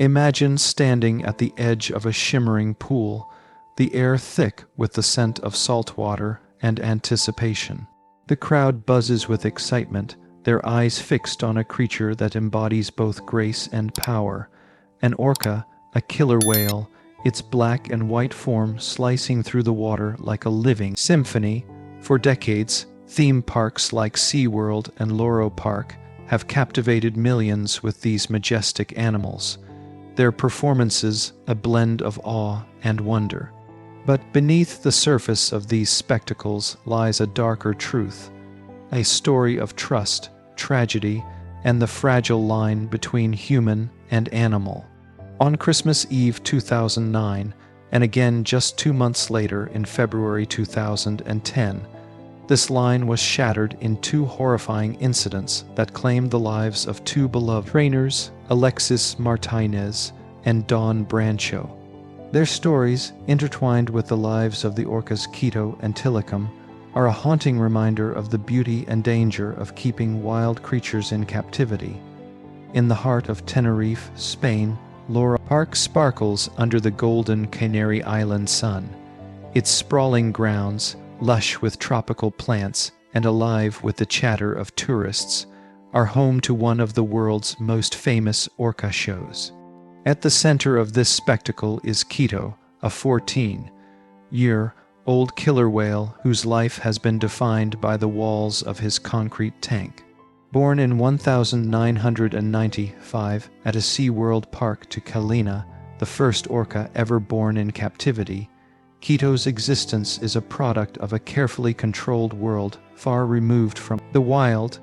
Imagine standing at the edge of a shimmering pool, the air thick with the scent of salt water and anticipation. The crowd buzzes with excitement, their eyes fixed on a creature that embodies both grace and power. An orca, a killer whale, its black and white form slicing through the water like a living symphony. For decades, theme parks like SeaWorld and Loro Park have captivated millions with these majestic animals, their performances a blend of awe and wonder. But beneath the surface of these spectacles lies a darker truth, a story of trust, tragedy, and the fragile line between human and animal. On Christmas Eve 2009, and again just 2 months later in February 2010, this line was shattered in two horrifying incidents that claimed the lives of two beloved trainers, Alexis Martinez and Dawn Brancho. Their stories, intertwined with the lives of the orcas Keito and Tilikum, are a haunting reminder of the beauty and danger of keeping wild creatures in captivity. In the heart of Tenerife, Spain, Loro Park sparkles under the golden Canary Island sun. Its sprawling grounds, lush with tropical plants and alive with the chatter of tourists, are home to one of the world's most famous orca shows. At the center of this spectacle is Keito, a 14-year-old killer whale whose life has been defined by the walls of his concrete tank. Born in 1995 at a SeaWorld park to Kalina, the first orca ever born in captivity, Keito's existence is a product of a carefully controlled world far removed from the wild.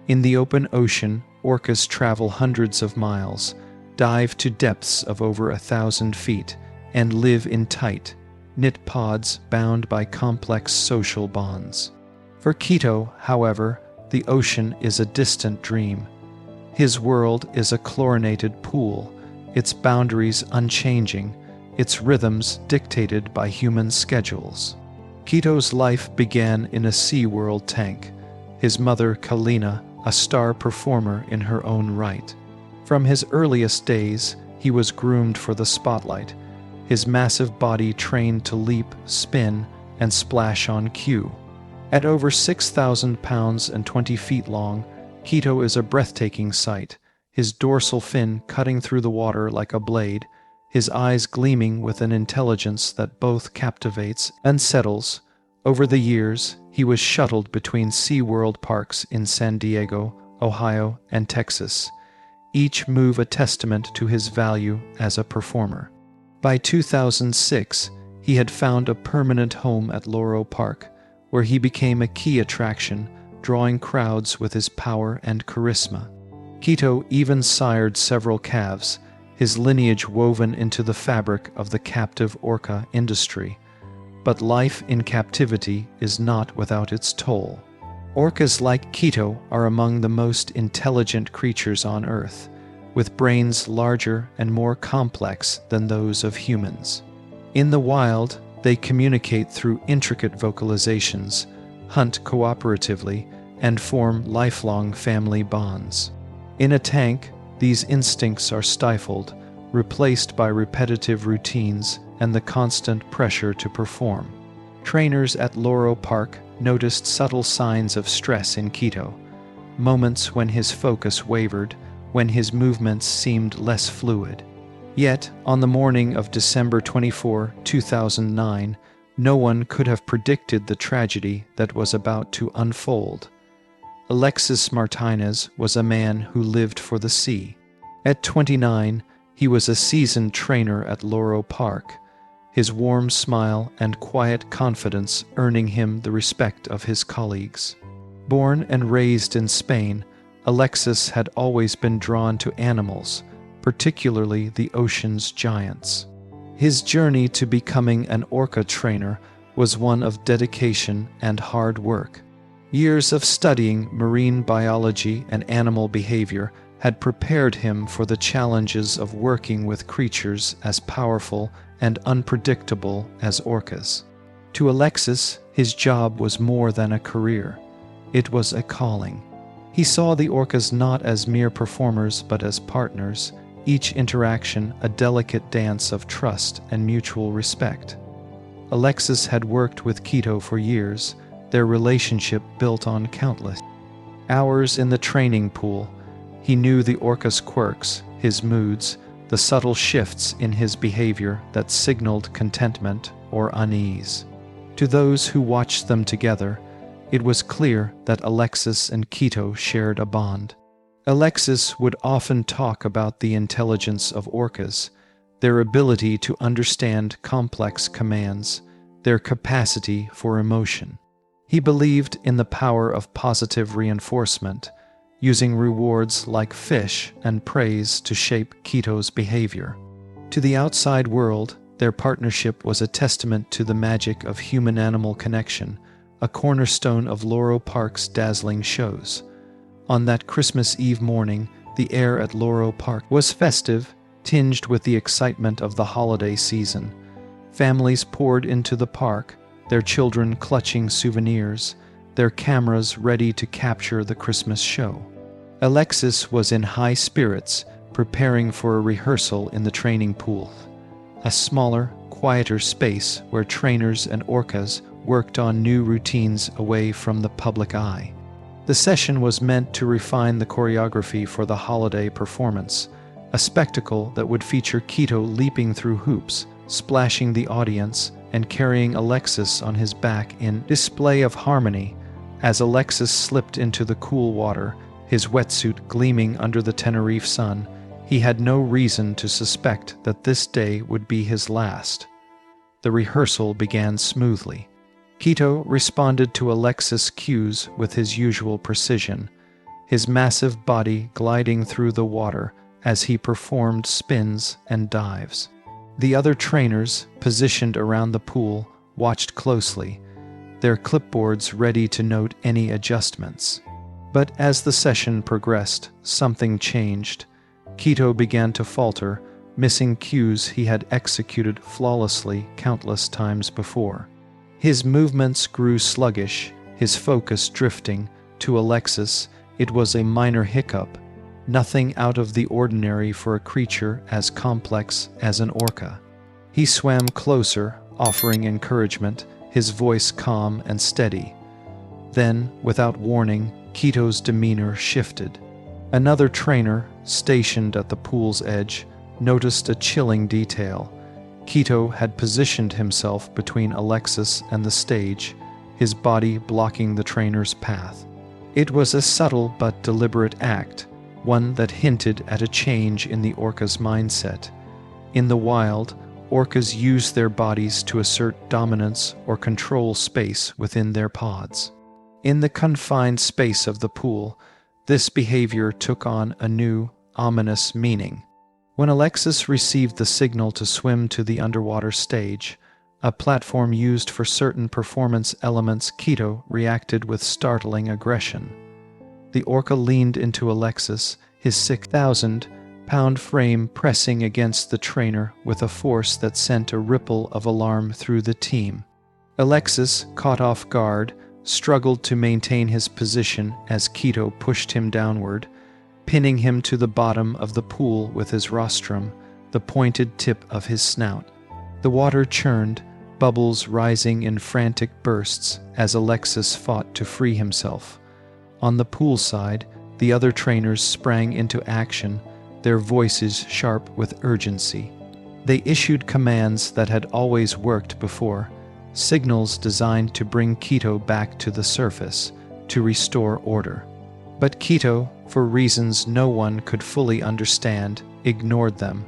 In the open ocean, orcas travel hundreds of miles, dive to depths of over 1,000 feet, and live in tight, knit pods bound by complex social bonds. For Keito, however, the ocean is a distant dream. His world is a chlorinated pool, its boundaries unchanging, its rhythms dictated by human schedules. Keito's life began in a SeaWorld tank, his mother Kalina a star performer in her own right. From his earliest days, he was groomed for the spotlight, his massive body trained to leap, spin, and splash on cue. At over 6,000 pounds and 20 feet long, Keito is a breathtaking sight, his dorsal fin cutting through the water like a blade, his eyes gleaming with an intelligence that both captivates and settles. Over the years, he was shuttled between SeaWorld parks in San Diego, Ohio, and Texas, each move a testament to his value as a performer. By 2006, he had found a permanent home at Loro Park, where he became a key attraction, drawing crowds with his power and charisma. Keito even sired several calves, his lineage woven into the fabric of the captive orca industry. But life in captivity is not without its toll. Orcas like Keito are among the most intelligent creatures on Earth, with brains larger and more complex than those of humans. In the wild, they communicate through intricate vocalizations, hunt cooperatively, and form lifelong family bonds. In a tank, these instincts are stifled, replaced by repetitive routines and the constant pressure to perform. Trainers at Loro Park noticed subtle signs of stress in Keito, moments when his focus wavered, when his movements seemed less fluid. Yet, on the morning of December 24, 2009, no one could have predicted the tragedy that was about to unfold. Alexis Martinez was a man who lived for the sea. At 29, he was a seasoned trainer at Loro Park, his warm smile and quiet confidence earning him the respect of his colleagues. Born and raised in Spain, Alexis had always been drawn to animals, particularly the ocean's giants. His journey to becoming an orca trainer was one of dedication and hard work. Years of studying marine biology and animal behavior had prepared him for the challenges of working with creatures as powerful and unpredictable as orcas. To Alexis, his job was more than a career. It was a calling. He saw the orcas not as mere performers but as partners, each interaction a delicate dance of trust and mutual respect. Alexis had worked with Keito for years, their relationship built on countless hours in the training pool. He knew the orca's quirks, his moods, the subtle shifts in his behavior that signaled contentment or unease. To those who watched them together, it was clear that Alexis and Keito shared a bond. Alexis would often talk about the intelligence of orcas, their ability to understand complex commands, their capacity for emotion. He believed in the power of positive reinforcement, using rewards like fish and praise to shape Keito's behavior. To the outside world, their partnership was a testament to the magic of human-animal connection, a cornerstone of Loro Park's dazzling shows. On that Christmas Eve morning, the air at Loro Park was festive, tinged with the excitement of the holiday season. Families poured into the park, their children clutching souvenirs, their cameras ready to capture the Christmas show. Alexis was in high spirits, preparing for a rehearsal in the training pool, a smaller, quieter space where trainers and orcas worked on new routines away from the public eye. The session was meant to refine the choreography for the holiday performance, a spectacle that would feature Keito leaping through hoops, splashing the audience, and carrying Alexis on his back in display of harmony. As Alexis slipped into the cool water, his wetsuit gleaming under the Tenerife sun, he had no reason to suspect that this day would be his last. The rehearsal began smoothly. Keito responded to Alexis' cues with his usual precision, his massive body gliding through the water as he performed spins and dives. The other trainers, positioned around the pool, watched closely, their clipboards ready to note any adjustments. But as the session progressed, something changed. Keito began to falter, missing cues he had executed flawlessly countless times before. His movements grew sluggish, his focus drifting. To Alexis, it was a minor hiccup, nothing out of the ordinary for a creature as complex as an orca. He swam closer, offering encouragement, his voice calm and steady. Then, without warning, Keito's demeanor shifted. Another trainer, stationed at the pool's edge, noticed a chilling detail. Keito had positioned himself between Alexis and the stage, his body blocking the trainer's path. It was a subtle but deliberate act, one that hinted at a change in the orca's mindset. In the wild, orcas use their bodies to assert dominance or control space within their pods. In the confined space of the pool, this behavior took on a new, ominous meaning. When Alexis received the signal to swim to the underwater stage, a platform used for certain performance elements, Keito reacted with startling aggression. The orca leaned into Alexis, his 6,000-pound frame pressing against the trainer with a force that sent a ripple of alarm through the team. Alexis, caught off guard, struggled to maintain his position as Keito pushed him downward, pinning him to the bottom of the pool with his rostrum, the pointed tip of his snout. The water churned, bubbles rising in frantic bursts as Alexis fought to free himself. On the pool side, the other trainers sprang into action, their voices sharp with urgency. They issued commands that had always worked before, signals designed to bring Keito back to the surface, to restore order. But Keito, for reasons no one could fully understand, ignored them.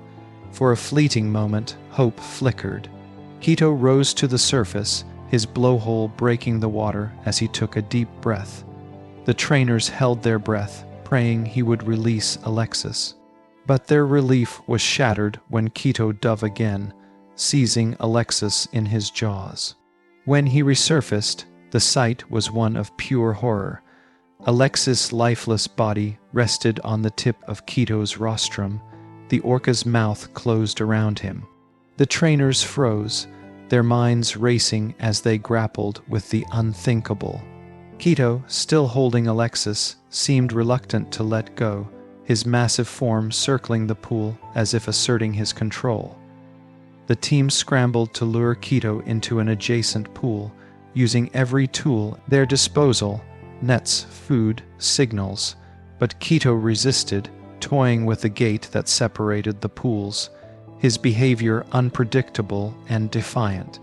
For a fleeting moment, hope flickered. Keito rose to the surface, his blowhole breaking the water as he took a deep breath. The trainers held their breath, praying he would release Alexis. But their relief was shattered when Keito dove again, seizing Alexis in his jaws. When he resurfaced, the sight was one of pure horror. Alexis' lifeless body rested on the tip of Keito's rostrum, the orca's mouth closed around him. The trainers froze, their minds racing as they grappled with the unthinkable. Keito, still holding Alexis, seemed reluctant to let go, his massive form circling the pool as if asserting his control. The team scrambled to lure Keito into an adjacent pool, using every tool at their disposal: nets, food, signals. But Keito resisted, toying with the gate that separated the pools, his behavior unpredictable and defiant.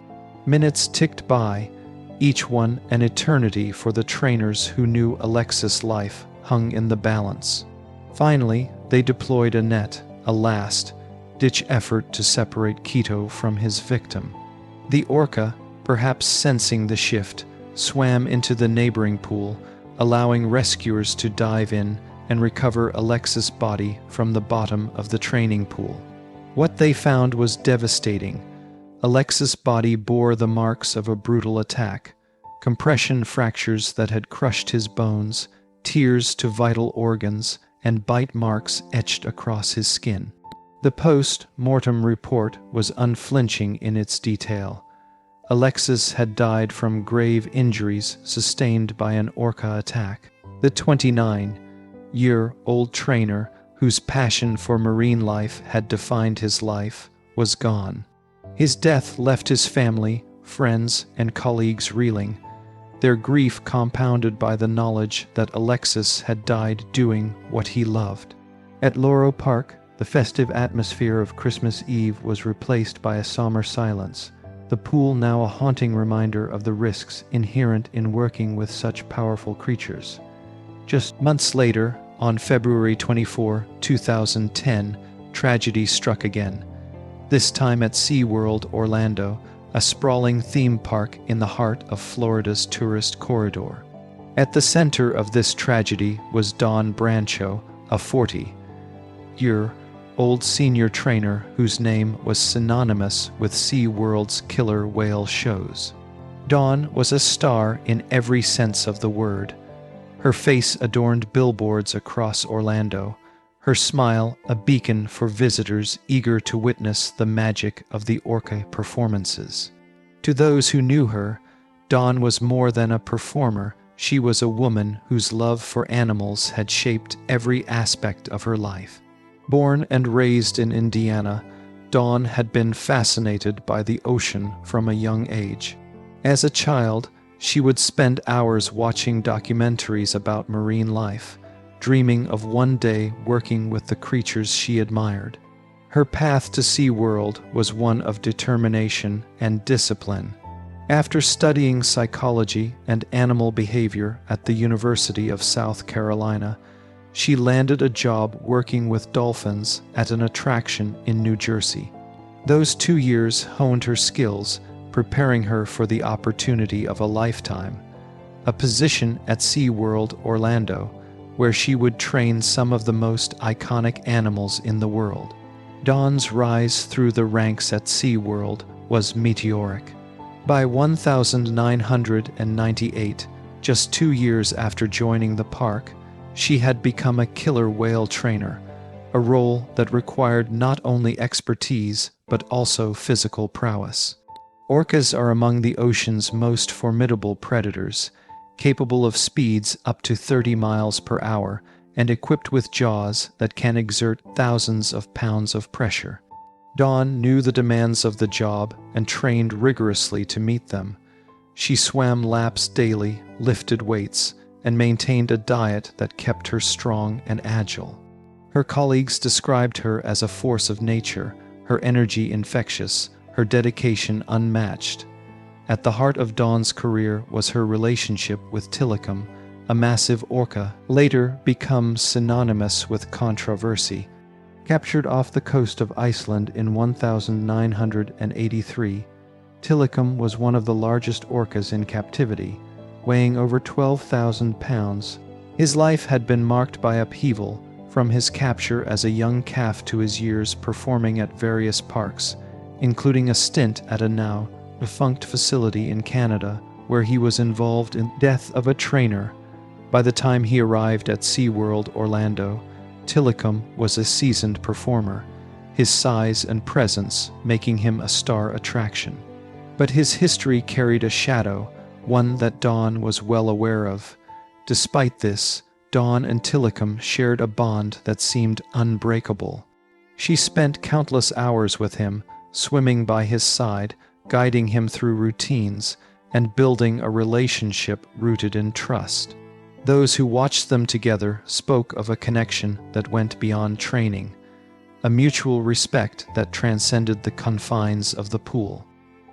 Minutes ticked by, each one an eternity for the trainers who knew Alexis' life hung in the balance. Finally, they deployed a net, a last-ditch effort to separate Keito from his victim. The Orca, perhaps sensing the shift, swam into the neighboring pool, allowing rescuers to dive in and recover Alexis' body from the bottom of the training pool. What they found was devastating. Alexis' body bore the marks of a brutal attack: compression fractures that had crushed his bones, tears to vital organs, and bite marks etched across his skin. The post-mortem report was unflinching in its detail. Alexis had died from grave injuries sustained by an orca attack. The 29-year-old trainer, whose passion for marine life had defined his life, was gone. His death left his family, friends, and colleagues reeling, their grief compounded by the knowledge that Alexis had died doing what he loved. At Loro Park, the festive atmosphere of Christmas Eve was replaced by a somber silence, the pool now a haunting reminder of the risks inherent in working with such powerful creatures. Just months later, on February 24, 2010, tragedy struck again, this time at SeaWorld Orlando, a sprawling theme park in the heart of Florida's tourist corridor. At the center of this tragedy was Dawn Brancho, a 40-year-old senior trainer whose name was synonymous with SeaWorld's killer whale shows. Dawn was a star in every sense of the word. Her face adorned billboards across Orlando, her smile a beacon for visitors eager to witness the magic of the Orca performances. To those who knew her, Dawn was more than a performer. She was a woman whose love for animals had shaped every aspect of her life. Born and raised in Indiana, Dawn had been fascinated by the ocean from a young age. As a child, she would spend hours watching documentaries about marine life, dreaming of one day working with the creatures she admired. Her path to SeaWorld was one of determination and discipline. After studying psychology and animal behavior at the University of South Carolina, she landed a job working with dolphins at an attraction in New Jersey. Those 2 years honed her skills, preparing her for the opportunity of a lifetime, a position at SeaWorld Orlando, where she would train some of the most iconic animals in the world. Dawn's rise through the ranks at SeaWorld was meteoric. By 1998, just 2 years after joining the park, she had become a killer whale trainer, a role that required not only expertise but also physical prowess. Orcas are among the ocean's most formidable predators, capable of speeds up to 30 miles per hour and equipped with jaws that can exert thousands of pounds of pressure. Dawn knew the demands of the job and trained rigorously to meet them. She swam laps daily, lifted weights, and maintained a diet that kept her strong and agile. Her colleagues described her as a force of nature, her energy infectious, her dedication unmatched. At the heart of Dawn's career was her relationship with Tilikum, a massive orca, later become synonymous with controversy. Captured off the coast of Iceland in 1983, Tilikum was one of the largest orcas in captivity, weighing over 12,000 pounds. His life had been marked by upheaval, from his capture as a young calf to his years performing at various parks, including a stint at a now defunct facility in Canada, where he was involved in the death of a trainer. By the time he arrived at SeaWorld Orlando, Tilikum was a seasoned performer, his size and presence making him a star attraction. But his history carried a shadow, one that Dawn was well aware of. Despite this, Dawn and Tillicum shared a bond that seemed unbreakable. She spent countless hours with him, swimming by his side, guiding him through routines, and building a relationship rooted in trust. Those who watched them together spoke of a connection that went beyond training, a mutual respect that transcended the confines of the pool.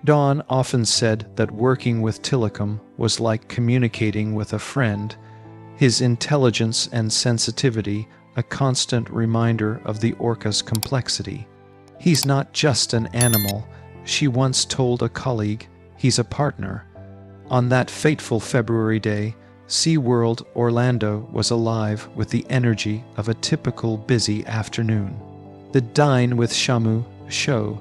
Dawn often said that working with Tillicum was like communicating with a friend, his intelligence and sensitivity a constant reminder of the orca's complexity. "He's not just an animal," she once told a colleague, "he's a partner." On that fateful February day, SeaWorld Orlando was alive with the energy of a typical busy afternoon. The Dine with Shamu show,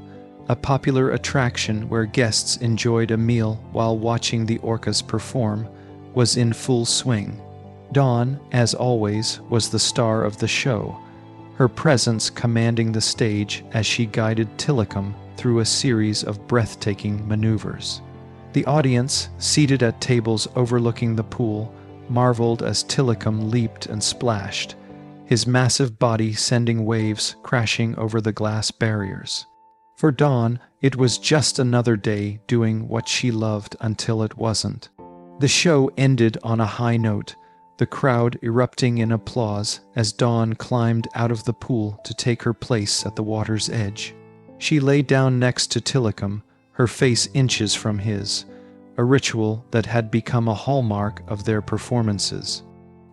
a popular attraction where guests enjoyed a meal while watching the orcas perform, was in full swing. Dawn, as always, was the star of the show, her presence commanding the stage as she guided Tillicum through a series of breathtaking maneuvers. The audience, seated at tables overlooking the pool, marveled as Tillicum leaped and splashed, his massive body sending waves crashing over the glass barriers. For Dawn, it was just another day doing what she loved until it wasn't. The show ended on a high note, the crowd erupting in applause as Dawn climbed out of the pool to take her place at the water's edge. She lay down next to Tillicum, her face inches from his, a ritual that had become a hallmark of their performances.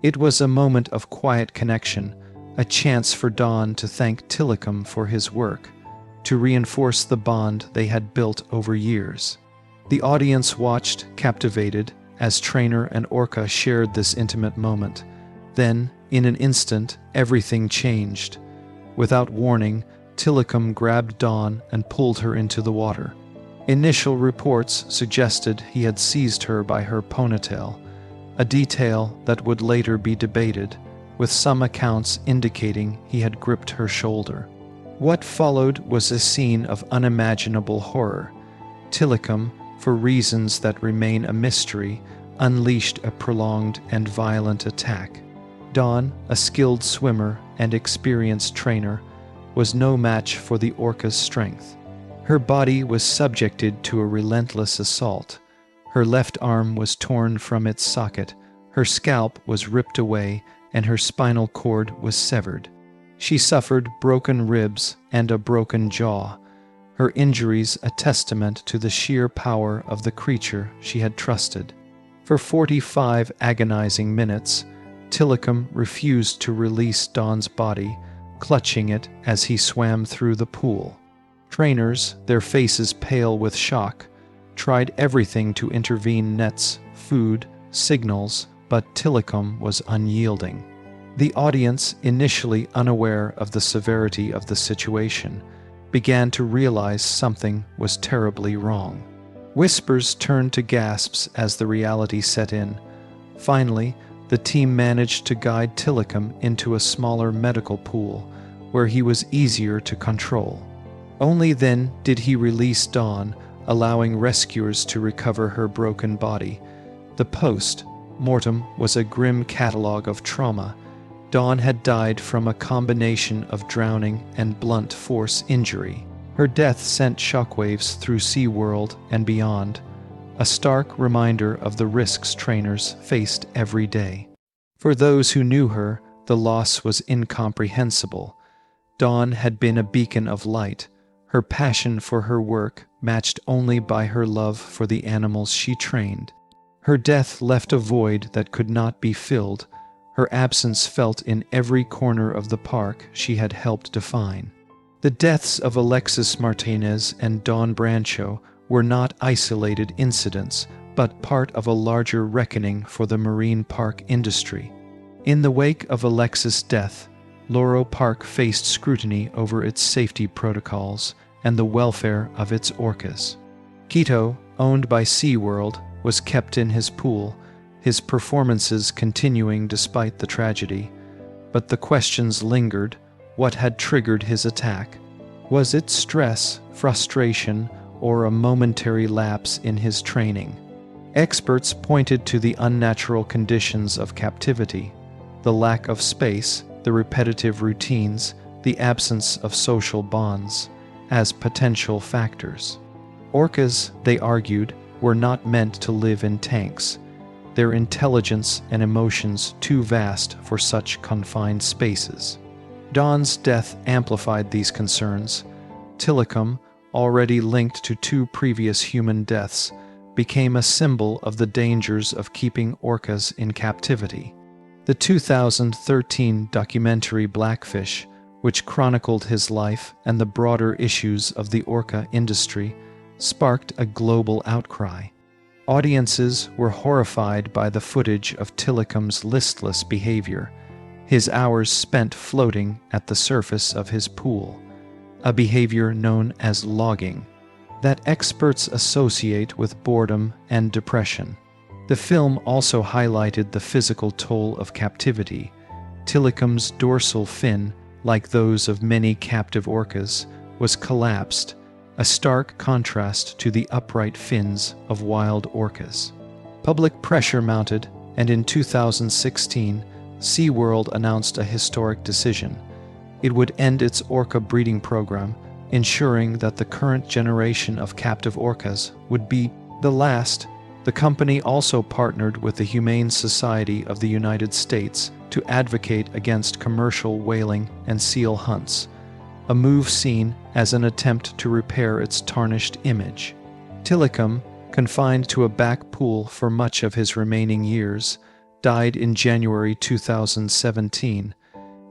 It was a moment of quiet connection, a chance for Dawn to thank Tillicum for his work, to reinforce the bond they had built over years. The audience watched, captivated, as trainer and orca shared this intimate moment. Then, in an instant, everything changed. Without warning, Tillicum grabbed Dawn and pulled her into the water. Initial reports suggested he had seized her by her ponytail, a detail that would later be debated, with some accounts indicating he had gripped her shoulder. What followed was a scene of unimaginable horror. Tillicum, for reasons that remain a mystery, unleashed a prolonged and violent attack. Dawn, a skilled swimmer and experienced trainer, was no match for the orca's strength. Her body was subjected to a relentless assault. Her left arm was torn from its socket, her scalp was ripped away, and her spinal cord was severed. She suffered broken ribs and a broken jaw, her injuries a testament to the sheer power of the creature she had trusted. For 45 agonizing minutes, Tillicum refused to release Dawn's body, clutching it as he swam through the pool. Trainers, their faces pale with shock, tried everything to intervene: nets, food, signals, but Tillicum was unyielding. The audience, initially unaware of the severity of the situation, began to realize something was terribly wrong. Whispers turned to gasps as the reality set in. Finally, the team managed to guide Tillicum into a smaller medical pool, where he was easier to control. Only then did he release Dawn, allowing rescuers to recover her broken body. The post-mortem was a grim catalog of trauma. Dawn had died from a combination of drowning and blunt force injury. Her death sent shockwaves through SeaWorld and beyond, a stark reminder of the risks trainers faced every day. For those who knew her, the loss was incomprehensible. Dawn had been a beacon of light, her passion for her work matched only by her love for the animals she trained. Her death left a void that could not be filled, her absence felt in every corner of the park she had helped define. The deaths of Alexis Martinez and Dawn Brancho were not isolated incidents, but part of a larger reckoning for the marine park industry. In the wake of Alexis' death, Loro Park faced scrutiny over its safety protocols and the welfare of its orcas. Keito, owned by SeaWorld, was kept in his pool, his performances continuing despite the tragedy. But the questions lingered. What had triggered his attack? Was it stress, frustration, or a momentary lapse in his training? Experts pointed to the unnatural conditions of captivity. the lack of space, the repetitive routines, the absence of social bonds, as potential factors. Orcas, they argued, were not meant to live in tanks, their intelligence and emotions too vast for such confined spaces. Don's death amplified these concerns. Tilikum, already linked to 2 previous human deaths, became a symbol of the dangers of keeping orcas in captivity. The 2013 documentary Blackfish, which chronicled his life and the broader issues of the orca industry, sparked a global outcry. Audiences were horrified by the footage of Tilikum's listless behavior, his hours spent floating at the surface of his pool, a behavior known as logging, that experts associate with boredom and depression. The film also highlighted the physical toll of captivity. Tilikum's dorsal fin, like those of many captive orcas, was collapsed, a stark contrast to the upright fins of wild orcas. Public pressure mounted, and in 2016, SeaWorld announced a historic decision. It would end its orca breeding program, ensuring that the current generation of captive orcas would be the last. The company also partnered with the Humane Society of the United States to advocate against commercial whaling and seal hunts, a move seen as an attempt to repair its tarnished image. Tilikum, confined to a back pool for much of his remaining years, died in January 2017,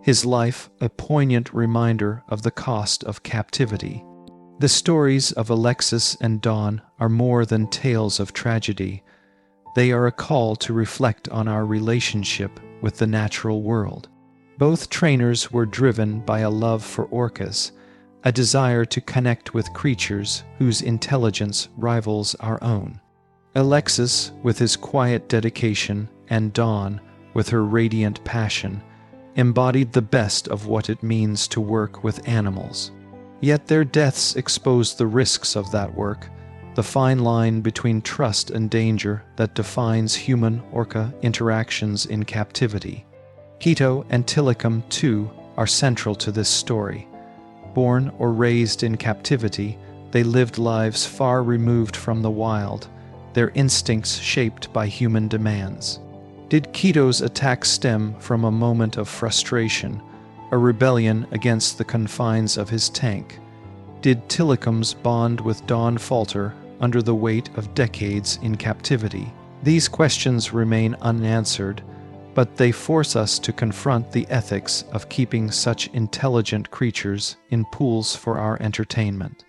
his life a poignant reminder of the cost of captivity. The stories of Alexis and Dawn are more than tales of tragedy. They are a call to reflect on our relationship with the natural world. Both trainers were driven by a love for orcas, a desire to connect with creatures whose intelligence rivals our own. Alexis, with his quiet dedication, and Dawn, with her radiant passion, embodied the best of what it means to work with animals. Yet their deaths exposed the risks of that work, the fine line between trust and danger that defines human-orca interactions in captivity. Keito and Tilikum, too, are central to this story. Born or raised in captivity, they lived lives far removed from the wild, their instincts shaped by human demands. Did Keito's attack stem from a moment of frustration, a rebellion against the confines of his tank? Did Tilikum's bond with Dawn falter under the weight of decades in captivity? These questions remain unanswered, but they force us to confront the ethics of keeping such intelligent creatures in pools for our entertainment.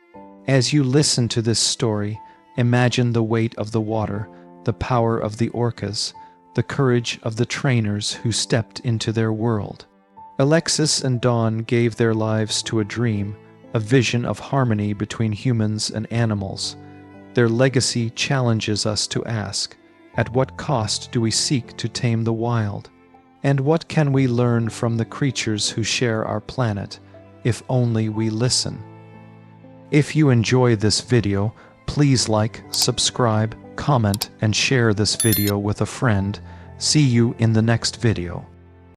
As you listen to this story, imagine the weight of the water, the power of the orcas, the courage of the trainers who stepped into their world. Alexis and Dawn gave their lives to a dream, a vision of harmony between humans and animals. Their legacy challenges us to ask, at what cost do we seek to tame the wild? And what can we learn from the creatures who share our planet, if only we listen? If you enjoy this video, please like, subscribe, comment, and share this video with a friend. See you in the next video.